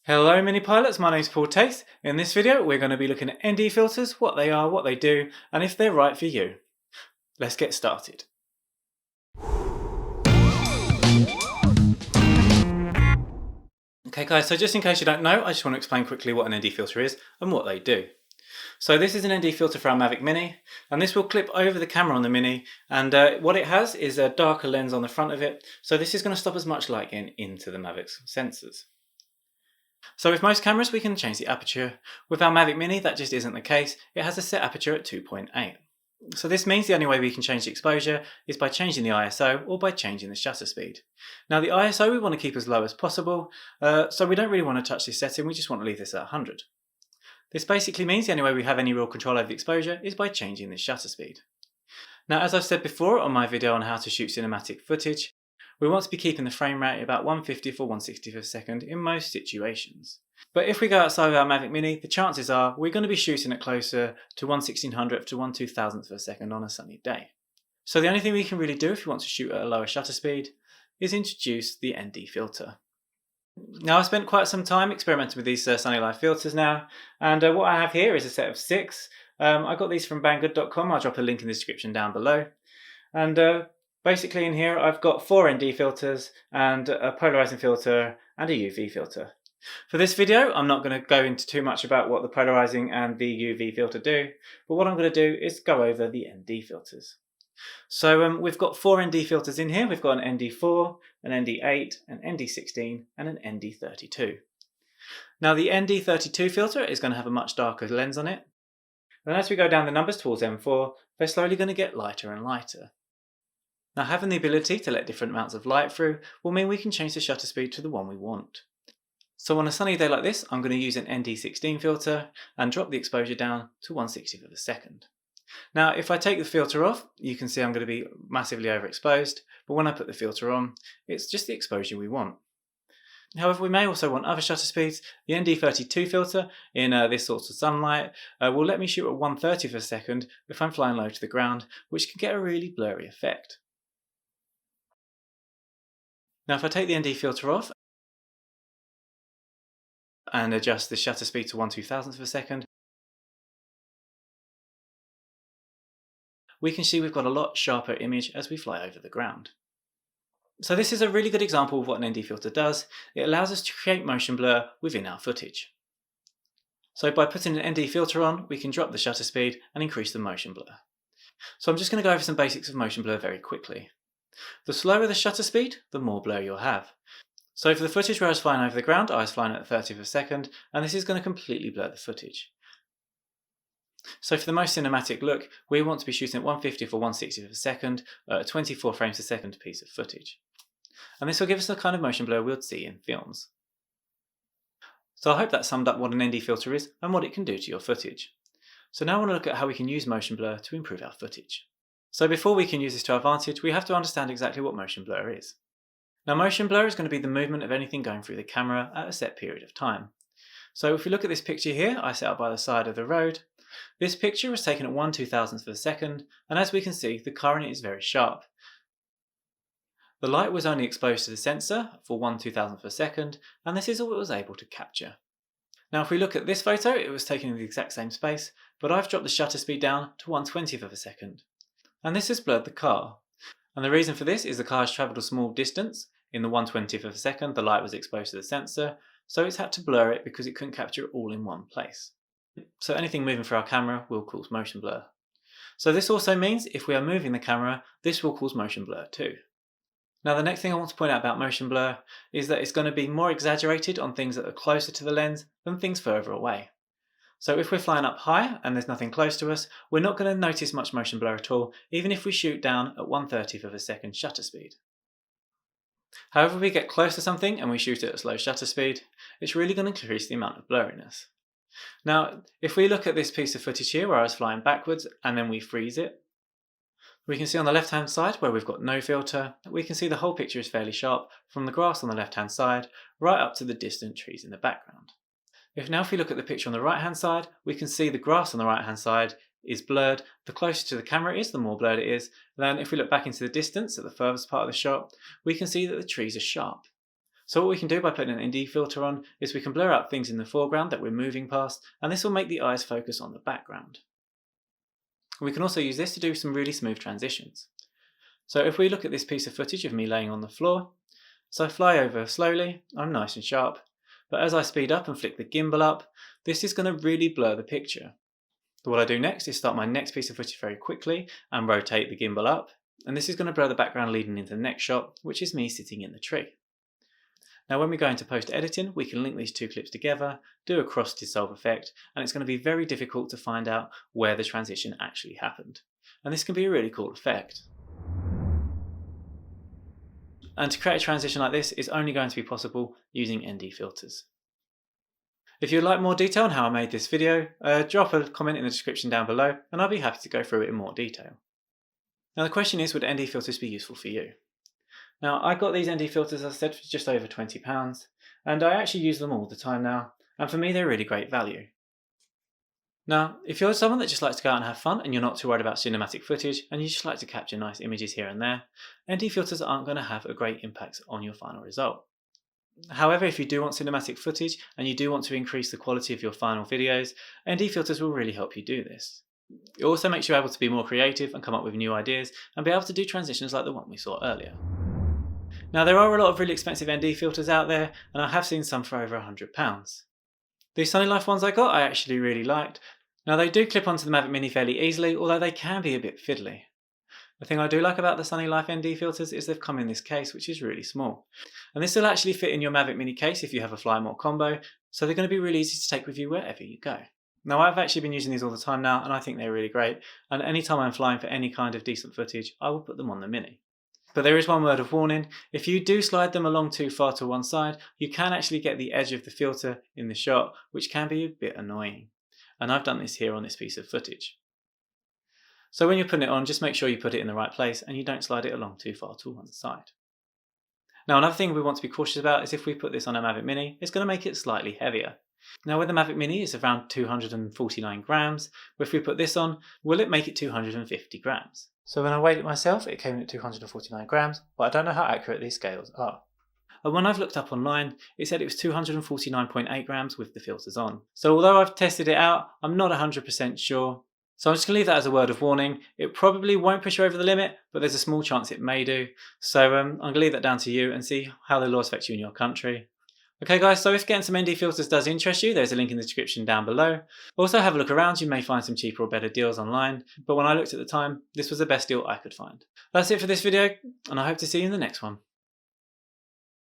Hello mini pilots, my name's Paul Tace. In this video we're going to be looking at ND filters, what they are, what they do, and if they're right for you. Let's get started. Okay guys, so just in case you don't know, I just want to explain quickly what an ND filter is and what they do. So this is an ND filter for our MAVIC Mini, and this will clip over the camera on the Mini, and what it has is a darker lens on the front of it, so this is going to stop as much light getting into the MAVIC's sensors. So with most cameras we can change the aperture. With our MAVIC Mini that just isn't the case. It has a set aperture at 2.8. So this means the only way we can change the exposure is by changing the ISO or by changing the shutter speed. Now the ISO we want to keep as low as possible, so we don't really want to touch this setting, we just want to leave this at 100. This basically means the only way we have any real control over the exposure is by changing the shutter speed. Now as I've said before on my video on how to shoot cinematic footage, we want to be keeping the frame rate about 150th or 160th of a second in most situations. But if we go outside of our MAVIC Mini, the chances are we're going to be shooting at closer to 1/1600th to 1/2000th of a second on a sunny day. So the only thing we can really do if we want to shoot at a lower shutter speed is introduce the ND filter. Now I've spent quite some time experimenting with these Sunnylife filters now, and what I have here is a set of 6. I got these from banggood.com, I'll drop a link in the description down below. And basically in here I've got 4 ND filters and a polarizing filter and a UV filter. For this video I'm not going to go into too much about what the polarizing and the UV filter do, but what I'm going to do is go over the ND filters. So we've got 4 ND filters in here. We've got an ND4, an ND8, an ND16 and an ND32. Now the ND32 filter is going to have a much darker lens on it, and as we go down the numbers towards M4 they're slowly going to get lighter and lighter. Now having the ability to let different amounts of light through will mean we can change the shutter speed to the one we want. So on a sunny day like this I'm going to use an ND16 filter and drop the exposure down to 1/60th of a second. Now if I take the filter off you can see I'm going to be massively overexposed, but when I put the filter on it's just the exposure we want. However, we may also want other shutter speeds. The ND32 filter in this sort of sunlight will let me shoot at 1/30th of a second if I'm flying low to the ground, which can get a really blurry effect. Now if I take the ND filter off and adjust the shutter speed to 1/2000th of a second, we can see we've got a lot sharper image as we fly over the ground. So this is a really good example of what an ND filter does. It allows us to create motion blur within our footage. So by putting an ND filter on, we can drop the shutter speed and increase the motion blur. So I'm just going to go over some basics of motion blur very quickly. The slower the shutter speed, the more blur you'll have. So for the footage where I was flying over the ground, I was flying at 30th of a second, and this is going to completely blur the footage. So for the most cinematic look, we want to be shooting at 1/50th or 1/60th of a second at a 24 frames per second piece of footage. And this will give us the kind of motion blur we'll see in films. So I hope that summed up what an ND filter is and what it can do to your footage. So now I want to look at how we can use motion blur to improve our footage. So before we can use this to our advantage, we have to understand exactly what motion blur is. Now motion blur is going to be the movement of anything going through the camera at a set period of time. So if we look at this picture here, I set up by the side of the road. This picture was taken at 1/2000th of a second, and as we can see the current is very sharp. The light was only exposed to the sensor for 1/2000th of a second, and this is all it was able to capture. Now if we look at this photo, it was taken in the exact same space, but I've dropped the shutter speed down to 1/20th of a second. And this has blurred the car. And the reason for this is the car has travelled a small distance. In the 1/20th of a second the light was exposed to the sensor, so it's had to blur it because it couldn't capture it all in one place. So anything moving through our camera will cause motion blur. So this also means if we are moving the camera, this will cause motion blur too. Now the next thing I want to point out about motion blur is that it's going to be more exaggerated on things that are closer to the lens than things further away. So if we're flying up high and there's nothing close to us, we're not going to notice much motion blur at all, even if we shoot down at 1/30th of a second shutter speed. However, if we get close to something and we shoot at a slow shutter speed, it's really going to increase the amount of blurriness. Now, if we look at this piece of footage here where I was flying backwards and then we freeze it, we can see on the left hand side where we've got no filter, we can see the whole picture is fairly sharp from the grass on the left hand side right up to the distant trees in the background. If we look at the picture on the right hand side, we can see the grass on the right hand side is blurred. The closer to the camera it is, the more blurred it is. Then if we look back into the distance at the furthest part of the shot, we can see that the trees are sharp. So what we can do by putting an ND filter on is we can blur out things in the foreground that we're moving past, and this will make the eyes focus on the background. We can also use this to do some really smooth transitions. So if we look at this piece of footage of me laying on the floor, so I fly over slowly, I'm nice and sharp, but as I speed up and flick the gimbal up, this is going to really blur the picture. What I do next is start my next piece of footage very quickly and rotate the gimbal up, and this is going to blur the background leading into the next shot, which is me sitting in the tree. Now when we go into post-editing, we can link these two clips together, do a cross-dissolve effect, and it's going to be very difficult to find out where the transition actually happened. And this can be a really cool effect. And to create a transition like this is only going to be possible using ND filters. If you'd like more detail on how I made this video, drop a comment in the description down below and I'll be happy to go through it in more detail. Now the question is, would ND filters be useful for you? Now I got these ND filters, as I said, for just over £20, and I actually use them all the time now, and for me they're really great value. Now, if you're someone that just likes to go out and have fun and you're not too worried about cinematic footage and you just like to capture nice images here and there, ND filters aren't going to have a great impact on your final result. However, if you do want cinematic footage and you do want to increase the quality of your final videos, ND filters will really help you do this. It also makes you able to be more creative and come up with new ideas and be able to do transitions like the one we saw earlier. Now there are a lot of really expensive ND filters out there, and I have seen some for over £100. These Sunnylife ones I got I actually really liked. Now they do clip onto the MAVIC Mini fairly easily, although they can be a bit fiddly. The thing I do like about the Sunnylife ND filters is they've come in this case, which is really small. And this will actually fit in your MAVIC Mini case if you have a Fly More combo, so they're going to be really easy to take with you wherever you go. Now I've actually been using these all the time now, and I think they're really great, and anytime I'm flying for any kind of decent footage, I will put them on the Mini. But there is one word of warning: if you do slide them along too far to one side, you can actually get the edge of the filter in the shot, which can be a bit annoying. And I've done this here on this piece of footage. So when you're putting it on, just make sure you put it in the right place and you don't slide it along too far to one side. Now another thing we want to be cautious about is if we put this on a MAVIC Mini, it's going to make it slightly heavier. Now with the MAVIC Mini it's around 249 grams, but if we put this on, will it make it 250 grams? So when I weighed it myself, it came in at 249 grams, but I don't know how accurate these scales are. And when I've looked up online, it said it was 249.8 grams with the filters on. So although I've tested it out, I'm not 100% sure. So I'm just going to leave that as a word of warning. It probably won't push you over the limit, but there's a small chance it may do. So I'm going to leave that down to you and see how the laws affect you in your country. Okay guys, so if getting some ND filters does interest you, there's a link in the description down below. Also have a look around, you may find some cheaper or better deals online, but when I looked at the time, this was the best deal I could find. That's it for this video, and I hope to see you in the next one.